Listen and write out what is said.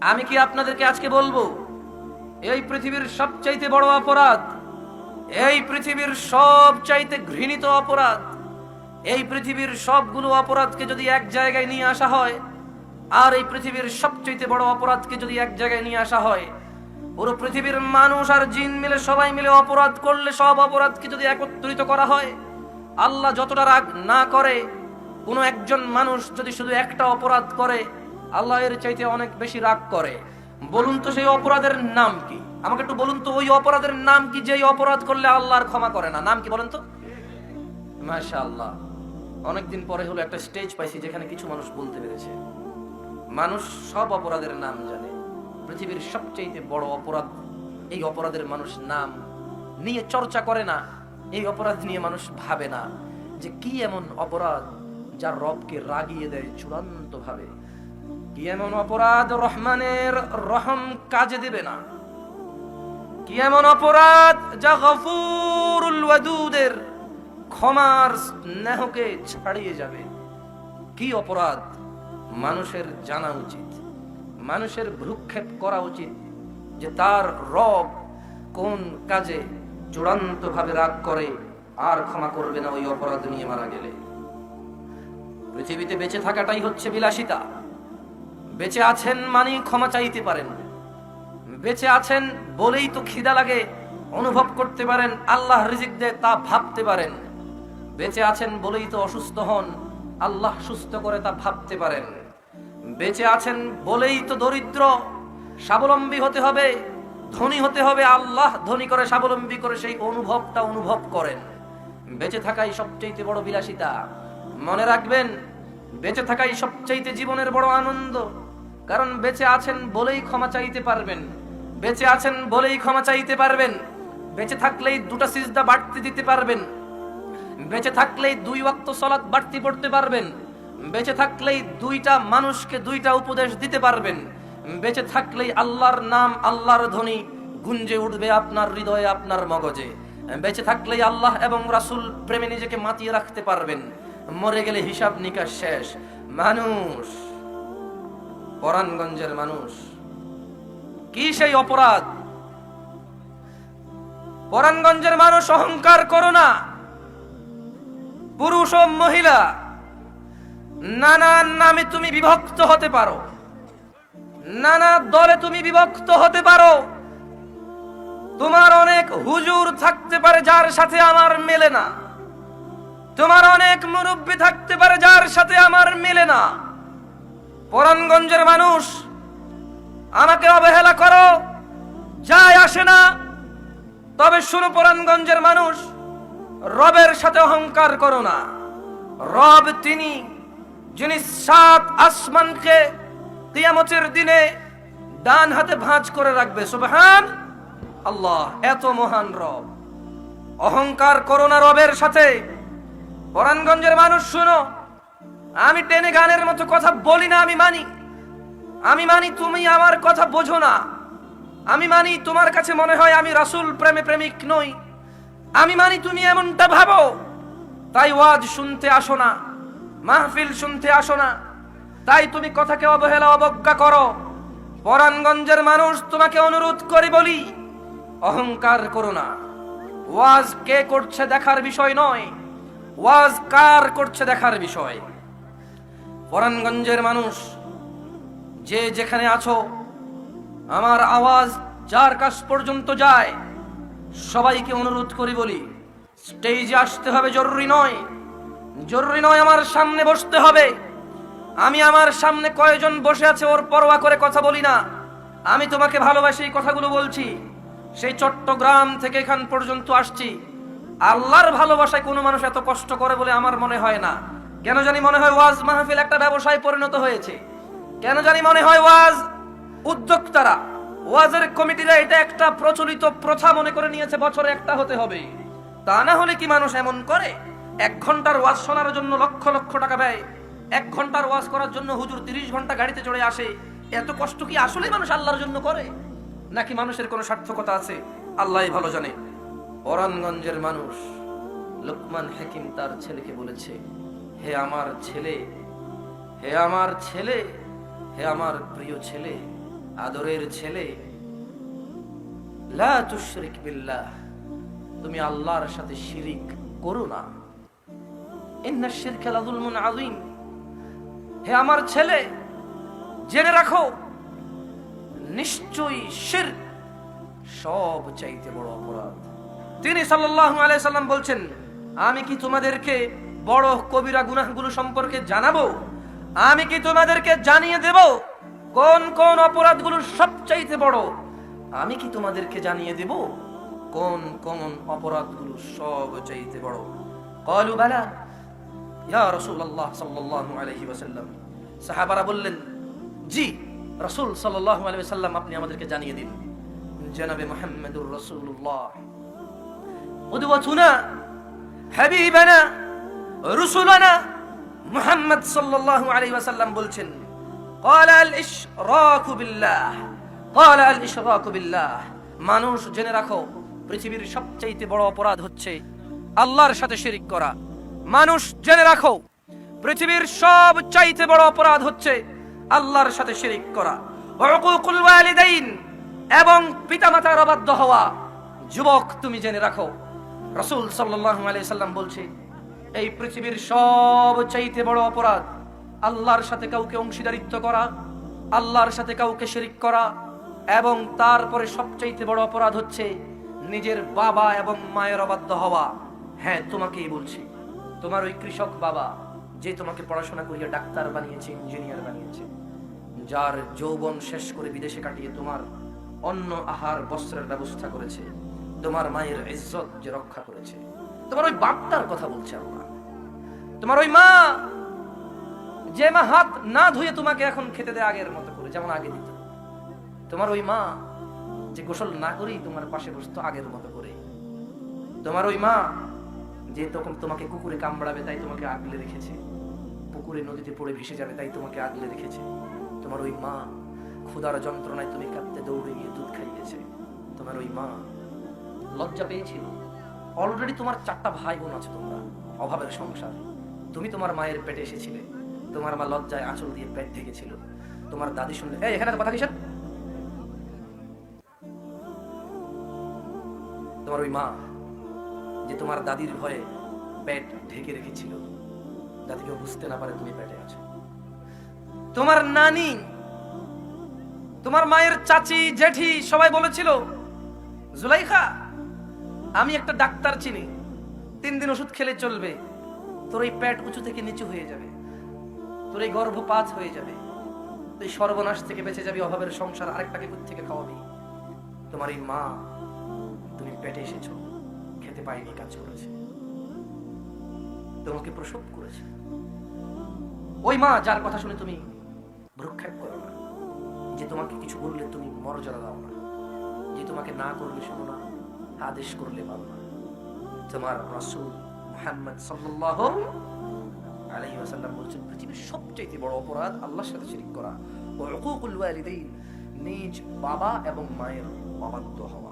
আমি কি আপনাদেরকে আজকে বলবো এই পৃথিবীর সবচাইতে বড় অপরাধ, এই পৃথিবীর সবচাইতে ঘৃণিত অপরাধ, এই পৃথিবীর সবগুলো অপরাধকে যদি এক জায়গায় নিয়ে আসা হয়, আর এই পৃথিবীর সবচাইতে বড় অপরাধকে যদি এক জায়গায় নিয়ে আসা হয়, পুরো পৃথিবীর মানুষ আর জিন মিলে সবাই মিলে অপরাধ করলে সব অপরাধকে যদি একত্রিত করা হয়, আল্লাহ যতটা রাগ না করে, কোনো একজন মানুষ যদি শুধু একটা অপরাধ করে আল্লাহ এর চাইতে অনেক বেশি রাগ করে। বলুন তো সেই অপরাধের নাম কি? আমাকে একটু বলুন তো ওই অপরাধের নাম কি যেই অপরাধ করলে আল্লাহর ক্ষমা করে না? নাম কি বলেন তো? মাশাআল্লাহ, অনেকদিন পরে হলো একটা স্টেজ পাইছি যেখানে কিছু মানুষ বলতে পেরেছে। মানুষ সব অপরাধের নাম জানে, পৃথিবীর সবচেয়ে বড় অপরাধ, এই অপরাধের মানুষ নাম নিয়ে চর্চা করে না, এই অপরাধ নিয়ে মানুষ ভাবে না যে কি এমন অপরাধ যার রবকে রাগিয়ে দেয় চূড়ান্ত ভাবে। কি এমন অপরাধ রহমানের রহম কাজে দেবে না? কি এমন অপরাধ যা গফুরুল ওয়াদুদের ক্ষমার স্নেহকে ছাড়িয়ে যাবে? কি অপরাধ মানুষের জানা উচিত, মানুষের ভ্রুক্ষেপ করা উচিত যে তার রব কোন কাজে চূড়ান্ত ভাবে রাগ করে আর ক্ষমা করবে না ওই অপরাধ নিয়ে মারা গেলে। পৃথিবীতে বেঁচে থাকাটাই হচ্ছে বিলাসিতা। বেঁচে আছেন মানে ক্ষমা চাইতে পারেন, বেঁচে আছেন বলেই তো খিদা লাগে অনুভব করতে পারেন, আল্লাহ রিজিক দেয় তা ভাবতে পারেন, বেঁচে আছেন বলেই তো অসুস্থ হন, আল্লাহ সুস্থ করে তা ভাবতে পারেন, বেঁচে আছেন বলেই তো দরিদ্র স্বাবলম্বী হতে হবে, ধনী হতে হবে, আল্লাহ ধনী করে স্বাবলম্বী করে সেই অনুভবটা অনুভব করেন। বেঁচে থাকাই সবচেয়ে বড় বিলাসিতা। মনে রাখবেন, বেঁচে থাকাই সবচেয়ে জীবনের বড় আনন্দ। কারণ বেঁচে আছেন বলেই ক্ষমা চাইতে পারবেন, বেঁচে আছেন বলেই ক্ষমা চাইতে পারবেন, বেঁচে থাকলেই দুটা সিজদা বাড়তি দিতে পারবেন, বেঁচে থাকলেই 2 ওয়াক্ত সালাত বাড়তি পড়তে পারবেন, বেঁচে থাকলেই 2টা মানুষকে 2টা উপদেশ দিতে পারবেন, বেঁচে থাকলেই আল্লাহর নাম, আল্লাহর ধ্বনি গুঞ্জে উঠবে আপনার হৃদয়ে, আপনার মগজে, বেঁচে থাকলেই আল্লাহ এবং রাসূল প্রেমে নিজেকে মাতিয়ে রাখতে পারবেন। মরে গেলে হিসাব নিকাশ শেষ। মানুষ, পরাণগঞ্জের মানুষ, কি সেই অপরাধ? পরাণগঞ্জের মানুষ, অহংকার করো না। পুরুষ ও মহিলা নানান নামে তুমি বিভক্ত হতে পারো, নানা দলে তুমি বিভক্ত হতে পারো, তোমার অনেক হুজুর থাকতে পারে যার সাথে আমার মেলে না, তোমার অনেক মুরব্বি থাকতে পারে যার সাথে আমার মেলে না। পরাণগঞ্জের মানুষ, আমাকে অবহেলা করো, যায় আসে না, তবে শুনো পরাণগঞ্জের মানুষ, রবের সাথে অহংকার করো না। রব তিনি যিনি 7 আসমানকে কিয়ামতের দিনে ডান হাতে ভাঁজ করে রাখবে। সুবহান আল্লাহ, এত মহান রব। অহংকার করো না রবের সাথে। পরাণগঞ্জের মানুষ শুনো, আমি টেনে গানের মতো কথা বলি না, আমি মানি তুমি আমার কথা বোঝো না, আমি মানি তোমার কাছে মনে হয় আমি রাসূল প্রেমিক নই, আমি মানি তুমি এমনটা ভাবো, তাই ওয়াজ শুনতে আসো না, মাহফিল শুনতে আসো না, তাই তুমি কথাকে অবহেলা অবজ্ঞা করো। পরাণগঞ্জের মানুষ, তোমাকে অনুরোধ করে বলি, অহংকার করো না। ওয়াজ কে করছে দেখার বিষয় নয়, ওয়াজ কার করছে দেখার বিষয়। পরাণগঞ্জের মানুষ, যে যেখানে আছো, আমার আওয়াজ যার কাছ পর্যন্ত যায়, সবাইকে অনুরোধ করি বলি, স্টেজে আসতে হবে জরুরি নয়, জরুরি নয় আমার সামনে বসতে হবে। আমি আমার সামনে কয়জন বসে আছে ওর পরোয়া করে কথা বলি না। আমি তোমাকে ভালোবাসি, এই কথাগুলো বলছি। সেই চট্টগ্রাম থেকে এখান পর্যন্ত আসছি, আল্লাহর ভালোবাসায় কোনো মানুষ এত কষ্ট করে বলে আমার মনে হয় না। কেন জানি মনে হয় ওয়াজ মাহফিল একটা ব্যবসায় পরিণত হয়েছে। কেন জানি মনে হয় ওয়াজ উদ্যোক্তারা, ওয়াজের কমিটিরা এটা একটা প্রচলিত প্রথা মনে করে নিয়েছে, বছরে একটা হতে হবে। তা না হলে কি মানুষ এমন করে? 1 ঘন্টার ওয়াজ শোনার জন্য লক্ষ লক্ষ টাকা ব্যয়, 1 ঘন্টার ওয়াজ করার জন্য হুজুর 30 ঘন্টা গাড়িতে চড়ে আসে। এত কষ্ট কি আসলে মানুষ আল্লাহর জন্য করে, নাকি মানুষের কোনো স্বার্থকতা আছে? আল্লাহই ভালো জানে। পরাণগঞ্জের মানুষ, লোকমান হাকিম তার ছেলেকে বলেছে, হে আমার ছেলে, হে আমার ছেলে, হে আমার প্রিয় ছেলে, আদরের ছেলে, লা তুশরিক বিল্লাহ, তুমি আল্লাহর সাথে শিরিক করো না। ইন্নাশ শিরকা লাযুলমুন আযীম, হে আমার ছেলে জেনে রাখো নিশ্চয়ই শিরক সব চাইতে বড় অপরাধ। তিনি সাল্লাল্লাহু আলাইহি সাল্লাম বলছেন, আমি কি তোমাদেরকে বড় কবিরা গুনাহগুলো সম্পর্কে জানাবো? আমি কি তোমাদেরকে জানিয়ে দেব কোন কোন অপরাধগুলো সবচাইতে বড়? আমি কি তোমাদেরকে জানিয়ে দেব কোন কোন অপরাধগুলো সবচাইতে বড়? ক্বালু বালা ইয়া রাসূলুল্লাহ সাল্লাল্লাহু আলাইহি ওয়াসাল্লাম। সাহাবারা বললেন, জি রাসূল সাল্লাল্লাহু আলাইহি ওয়াসাল্লাম, আপনি আমাদেরকে জানিয়ে দিন। জনাবে মুহাম্মদুর রাসূলুল্লাহ উদওয়াতুনা হাবিবানা রুসুলানা মুহাম্মদ সাল্লাল্লাহু আলাইহি ওয়াসাল্লাম বলছেন, ক্বালা আল ইশরাকু বিল্লাহ, ক্বালা আল ইশরাকু বিল্লাহ, মানুষ জেনে রাখো পৃথিবীর সবচেয়ে বড় অপরাধ হচ্ছে আল্লাহর সাথে শিরিক করা। মানুষ জেনে রাখো পৃথিবীর সবচাইতে বড় অপরাধ হচ্ছে আল্লাহর সাথে শিরিক করা। উকুকুল ওয়ালিদাইন, এবং পিতামাতার অবাধ্য হওয়া। যুবক তুমি জেনে রাখো রাসূল সাল্লাল্লাহু আলাইহি সাল্লাম বলছে, এই পৃথিবীর সবচাইতে বড় অপরাধ আল্লাহর সাথে কাউকে অংশীদারিত্ব করা, আল্লাহর সাথে কাউকে শিরিক করা, এবং তারপরে সবচাইতে বড় অপরাধ হচ্ছে নিজের বাবা এবং মায়ের অবাধ্য হওয়া। হ্যাঁ, তোমাকেই বলছি, তোমার ওই কৃষক বাবা যে তোমাকে পড়াশোনা করিয়ে ডাক্তার বানিয়েছে, ইঞ্জিনিয়ার বানিয়েছে, যার যৌবন শেষ করে বিদেশে কাটিয়ে তোমার অন্ন আহার বস্ত্রের ব্যবস্থা করেছে, তোমার মায়ের ইজ্জত যে রক্ষা করেছে, তোমার ওই বাপটার কথা বলছে আমরা। তোমার ওই মা, যে মা হাত না ধুয়ে তোমাকে এখন খেতে দেয় আগের মতো করে, যেমন আগে দিত। তোমার ওই মা যে গোসল না করেই তোমার পাশে বসতো আগের মতো করে। তোমার ওই মা যে তখন তোমাকে কুকুরে কামড়াবে তাই তোমাকে আগলে রেখেছে, পুকুরে নদীতে পড়ে ভেসে যাবে তাই তোমাকে আগলে রেখেছে। তোমার ওই মা ক্ষুধার যন্ত্রণায় তুমি কাঁদতে দৌড়ে গিয়ে দুধ খাইয়েছে। তোমার ওই মা লজ্জা পেয়েছিল, অলরেডি তোমার 4টা ভাই বোন আছে, তোমরা অভাবের সংসার, তুমি তোমার মায়ের পেটে এসেছিলে, তোমার মা লজ্জায় আঁচল দিয়ে পেট ঢেকেছিল। তোমার দাদি শুনলে, এই এখানে কথা কিসের? তোমার ওই মা যে তোমার দাদির ভয়ে পেট ঢেকে রেখেছিল, যাতে কেউ বুঝতে না পারে তুমি পেটে আছো। তোমার নানি, তোমার মায়ের চাচি, জেঠি সবাই বলেছিল, জুলাইখা আমি একটা ডাক্তার চিনি, 3 দিন ওষুধ খেলে চলবে, তোর এই পেট উঁচু থেকে নিচু হয়ে যাবে, তোর এই গর্ভপাত হয়ে যাবে, তুই সর্বনাশ থেকে বেঁচে যাবি, অভাবের সংসার আরেকটাকে কোথা থেকে খাওয়াবি। তোমার এই মা, তুমি পেটে এসেছো, খেতে পাইনি, কাজ করেছে, তোমাকে প্রসব করেছে। ওই মা যার কথা শুনে তুমি ভ্রুক্ষেপ করো না, যে তোমাকে কিছু বললে তুমি মর্যাদা দাও না, যে তোমাকে না করলে শোনো না, আদেশ করলে মানো না। তোমার রাসূল মুহাম্মদ সাল্লাল্লাহু আলাইহি ওয়াসাল্লাম বলেছেন, পৃথিবীর সবচেয়ে বড় অপরাধ আল্লাহর সাথে শিরক করা, ওয়া উকুকুল ওয়ালিদাইন, নিজ বাবা এবং মায়ের অবাধ্য হওয়া।